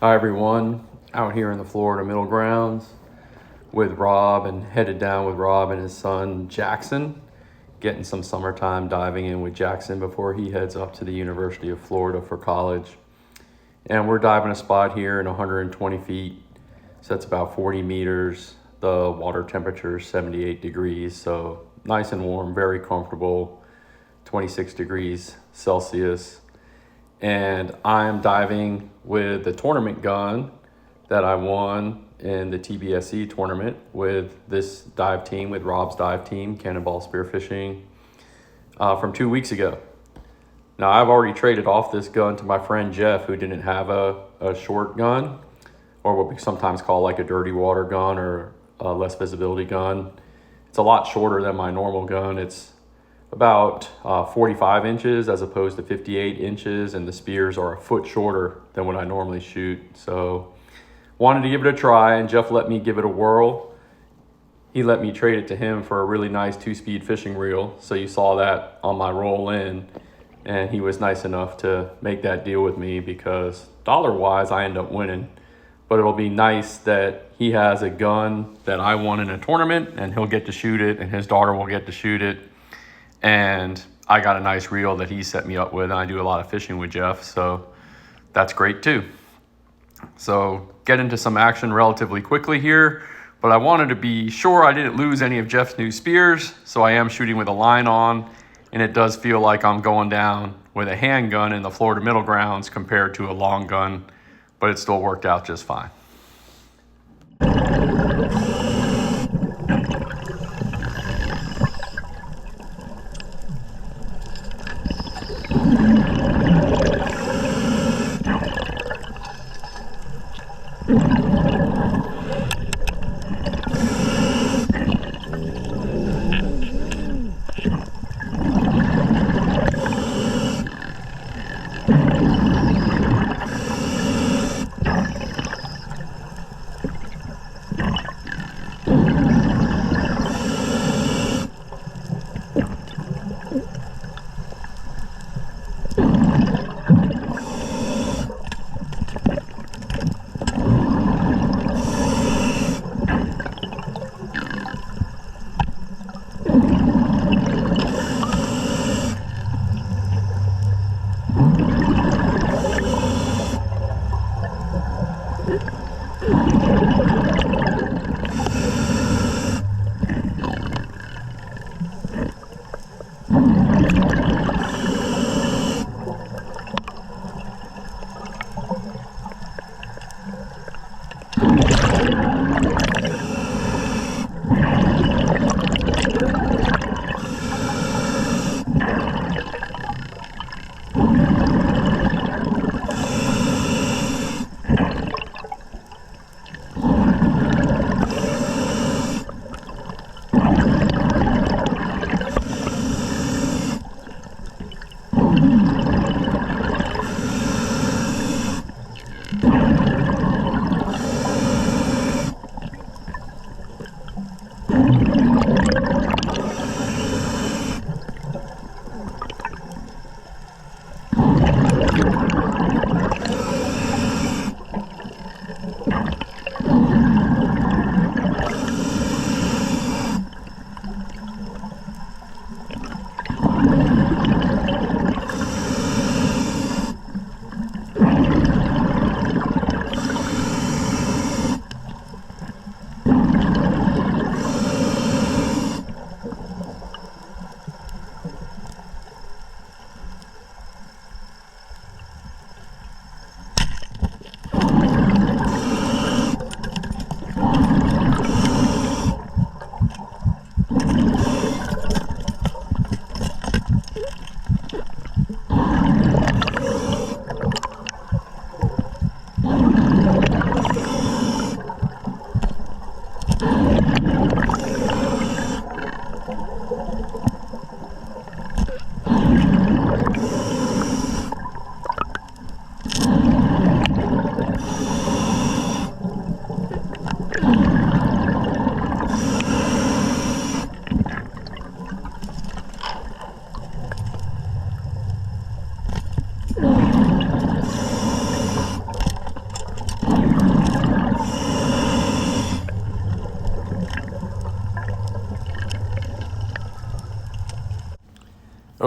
Hi everyone, out here in the Florida Middle Grounds with Rob and headed down with Rob and his son Jackson, getting some summertime diving in with Jackson before he heads up to the University of Florida for college. And we're diving a spot here in 120 feet, so that's about 40 meters. The water temperature is 78 degrees, so nice and warm, very comfortable, 26 degrees Celsius. And I'm diving with the tournament gun that I won in the TBSE tournament with this dive team, with Rob's dive team, Cannonball Spearfishing, from 2 weeks ago. Now, I've already traded off this gun to my friend Jeff, who didn't have a short gun, or what we sometimes call like a dirty water gun or a less visibility gun. It's a lot shorter than my normal gun. It's about 45 inches as opposed to 58 inches, and the spears are a foot shorter than what I normally shoot. So wanted to give it a try, and Jeff let me give it a whirl. He let me trade it to him for a really nice 2-speed fishing reel. So you saw that on my roll in, and he was nice enough to make that deal with me because dollar-wise I end up winning. But it'll be nice that he has a gun that I won in a tournament, and he'll get to shoot it, and his daughter will get to shoot it. And I got a nice reel that he set me up with, and I do a lot of fishing with Jeff, so that's great too. So get into some action relatively quickly here, but I wanted to be sure I didn't lose any of Jeff's new spears, so I am shooting with a line on, and it does feel like I'm going down with a handgun in the Florida Middle Grounds compared to a long gun, but it still worked out just fine.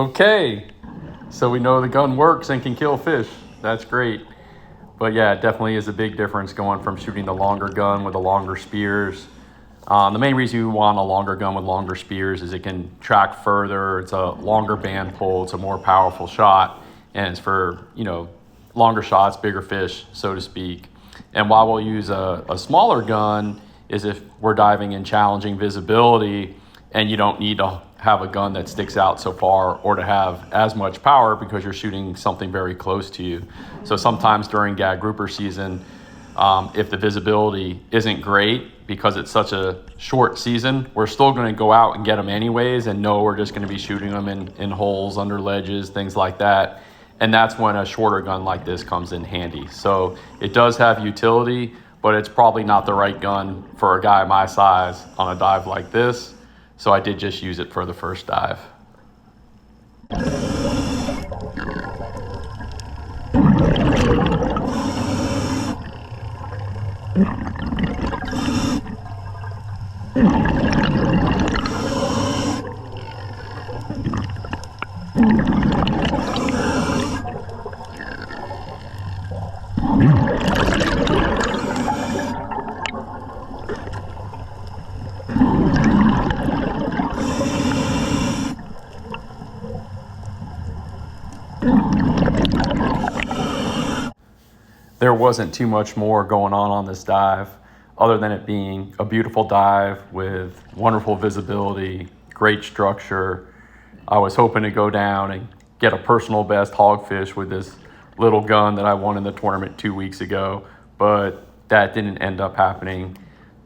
Okay, so we know the gun works and can kill fish. That's great. But yeah, it definitely is a big difference going from shooting the longer gun with the longer spears. The main reason you want a longer gun with longer spears is it can track further. It's a longer band pull. It's a more powerful shot, and it's for, you know, longer shots, bigger fish, so to speak. And why we'll use a smaller gun is if we're diving in challenging visibility and you don't need to have a gun that sticks out so far or to have as much power because you're shooting something very close to you. So sometimes during gag grouper season, if the visibility isn't great because it's such a short season, we're still going to go out and get them anyways and know we're just going to be shooting them in holes, under ledges, things like that. And that's when a shorter gun like this comes in handy. So it does have utility, but it's probably not the right gun for a guy my size on a dive like this. So I did just use it for the first dive. There wasn't too much more going on this dive other than it being a beautiful dive with wonderful visibility, great structure. I was hoping to go down and get a personal best hogfish with this little gun that I won in the tournament 2 weeks ago, but that didn't end up happening.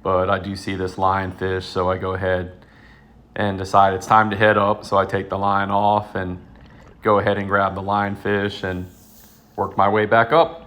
But I do see this lionfish, so I go ahead and decide it's time to head up. So I take the line off and go ahead and grab the lionfish and work my way back up.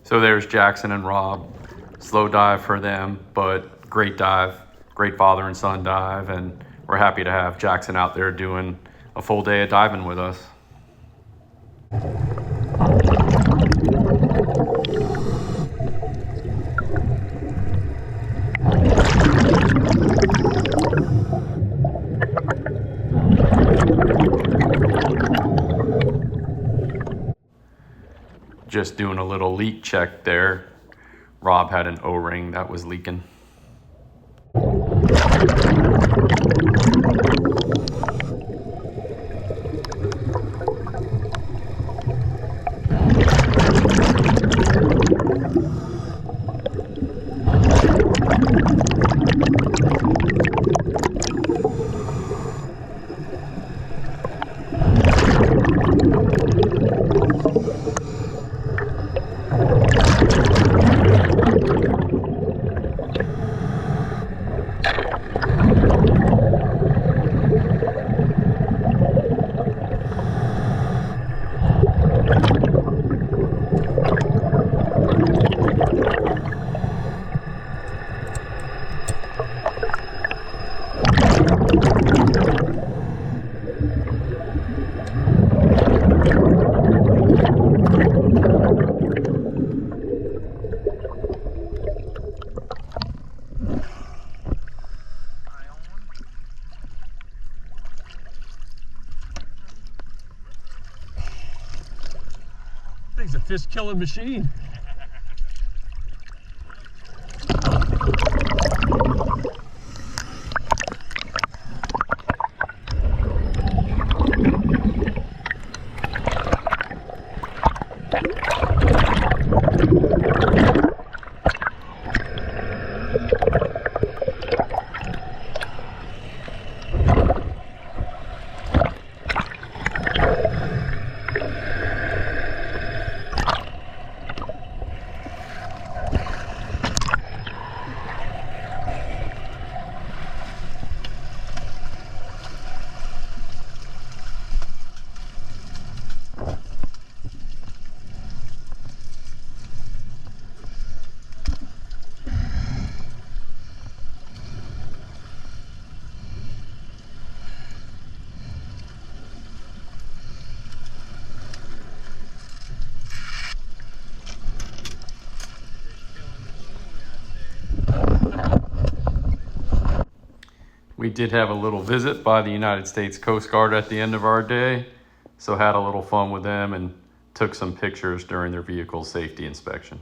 So there's Jackson and Rob. Slow dive for them, but great dive, great father and son dive, and we're happy to have Jackson out there doing a full day of diving with us. Just doing a little leak check there. Rob had an O-ring that was leaking. Thing's a fish-killing machine. We did have a little visit by the United States Coast Guard at the end of our day, so had a little fun with them and took some pictures during their vehicle safety inspection.